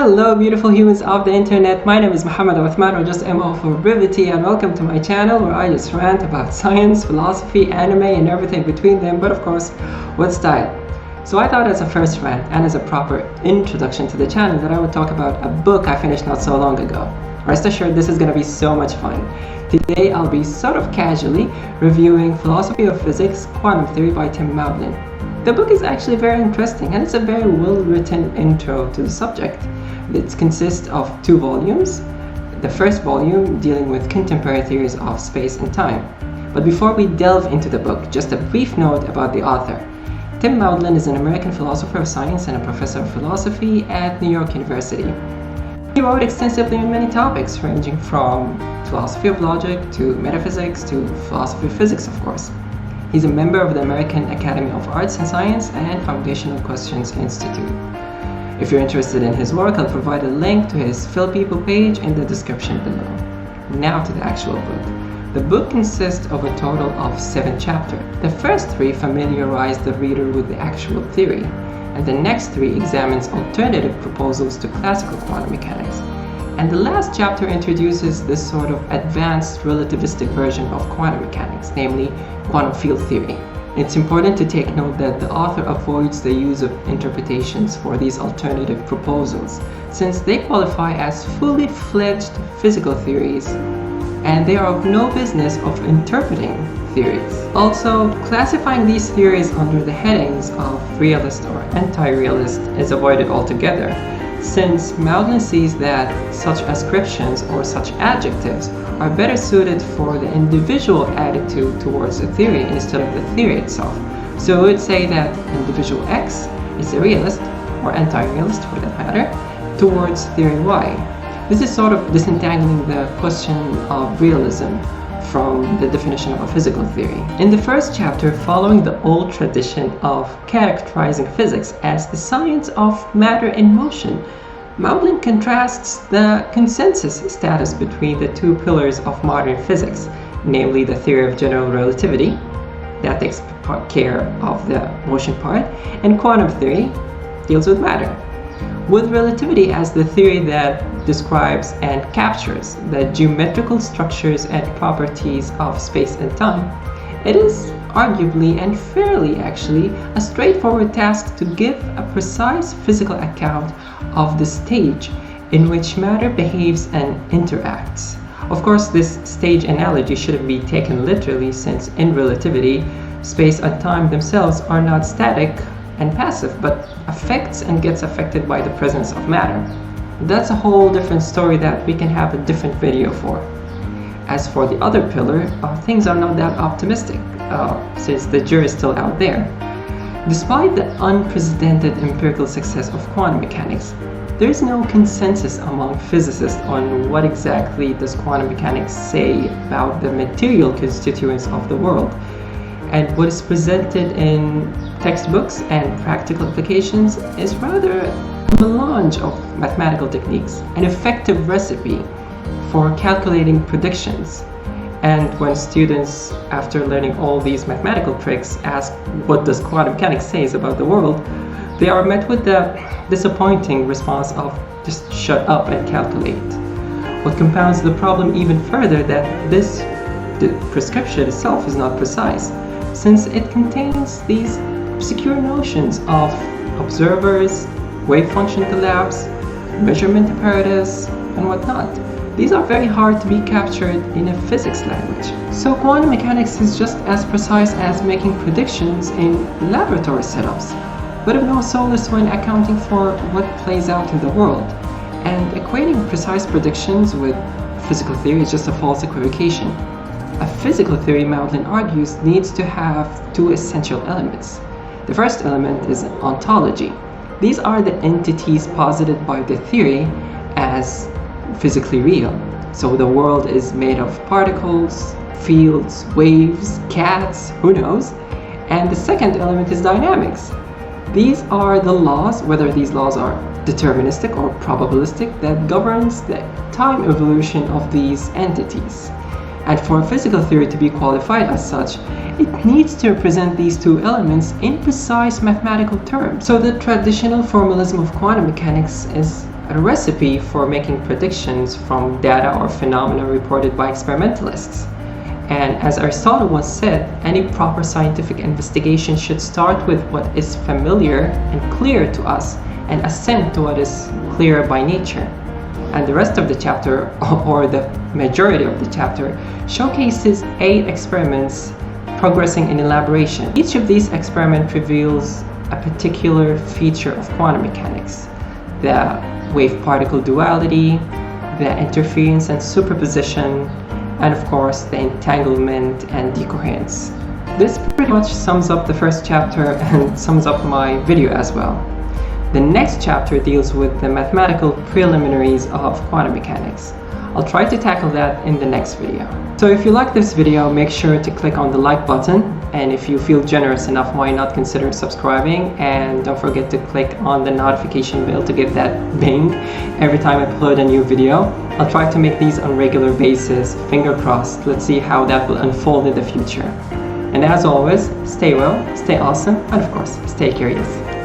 Hello beautiful humans of the internet, my name is Muhammad Uthman, or just MO for brevity, and welcome to my channel where I just rant about science, philosophy, anime and everything between them, but of course with style. So I thought as a first rant and as a proper introduction to the channel that I would talk about a book I finished not so long ago. Rest assured this is going to be so much fun. Today I'll be sort of casually reviewing Philosophy of Physics, Quantum Theory by Tim Maudlin. The book is actually very interesting and it's a very well written intro to the subject. It consists of 2 volumes. The first volume dealing with contemporary theories of space and time. But before we delve into the book, just a brief note about the author. Tim Maudlin is an American philosopher of science and a professor of philosophy at New York University. He wrote extensively on many topics ranging from philosophy of logic to metaphysics to philosophy of physics, of course. He's a member of the American Academy of Arts and Science and Foundational Questions Institute. If you're interested in his work, I'll provide a link to his Philpeople page in the description below. Now to the actual book. The book consists of a total of 7 chapters. The first 3 familiarize the reader with the actual theory, and the next 3 examines alternative proposals to classical quantum mechanics. And the last chapter introduces this sort of advanced relativistic version of quantum mechanics, namely quantum field theory. It's important to take note that the author avoids the use of interpretations for these alternative proposals, since they qualify as fully fledged physical theories, and they are of no business of interpreting theories. Also, classifying these theories under the headings of realist or anti-realist is avoided altogether, since Maudlin sees that such ascriptions or such adjectives are better suited for the individual attitude towards a theory instead of the theory itself. So we would say that individual X is a realist, or anti-realist for that matter, towards theory Y. This is sort of disentangling the question of realism from the definition of a physical theory. In the first chapter, following the old tradition of characterizing physics as the science of matter in motion, Maudlin contrasts the consensus status between the 2 pillars of modern physics, namely the theory of general relativity, that takes care of the motion part, and quantum theory deals with matter, with relativity as the theory that describes and captures the geometrical structures and properties of space and time. It is arguably and fairly actually a straightforward task to give a precise physical account of the stage in which matter behaves and interacts. Of course, this stage analogy shouldn't be taken literally, since in relativity, space and time themselves are not static and passive, but affects and gets affected by the presence of matter. That's a whole different story that we can have a different video for. As for the other pillar, things are not that optimistic, since the jury is still out there. Despite the unprecedented empirical success of quantum mechanics, there is no consensus among physicists on what exactly does quantum mechanics say about the material constituents of the world. And what is presented in textbooks and practical applications is rather a melange of mathematical techniques, an effective recipe for calculating predictions. And when students, after learning all these mathematical tricks, ask what does quantum mechanics say about the world, they are met with the disappointing response of just shut up and calculate. What compounds the problem even further that the prescription itself is not precise, since it contains these obscure notions of observers, wave function collapse, measurement apparatus, and whatnot. These are very hard to be captured in a physics language. So quantum mechanics is just as precise as making predictions in laboratory setups, but of no solace when accounting for what plays out in the world. And equating precise predictions with physical theory is just a false equivocation. A physical theory, Maudlin argues, needs to have 2 essential elements. The first element is ontology. These are the entities posited by the theory as physically real. So the world is made of particles, fields, waves, cats, who knows? And the second element is dynamics. These are the laws, whether these laws are deterministic or probabilistic, that governs the time evolution of these entities. And for a physical theory to be qualified as such, it needs to represent these 2 elements in precise mathematical terms. So the traditional formalism of quantum mechanics is a recipe for making predictions from data or phenomena reported by experimentalists. And as Aristotle once said, any proper scientific investigation should start with what is familiar and clear to us and assent to what is clearer by nature. And the rest of the chapter, or the majority of the chapter, showcases 8 experiments progressing in elaboration. Each of these experiments reveals a particular feature of quantum mechanics: the wave-particle duality, the interference and superposition, and of course the entanglement and decoherence. This pretty much sums up the first chapter and sums up my video as well. The next chapter deals with the mathematical preliminaries of quantum mechanics. I'll try to tackle that in the next video. So if you like this video, make sure to click on the like button, and if you feel generous enough, why not consider subscribing, and don't forget to click on the notification bell to get that bing every time I upload a new video. I'll try to make these on a regular basis, finger crossed. Let's see how that will unfold in the future. And as always, stay well, stay awesome, and of course, stay curious.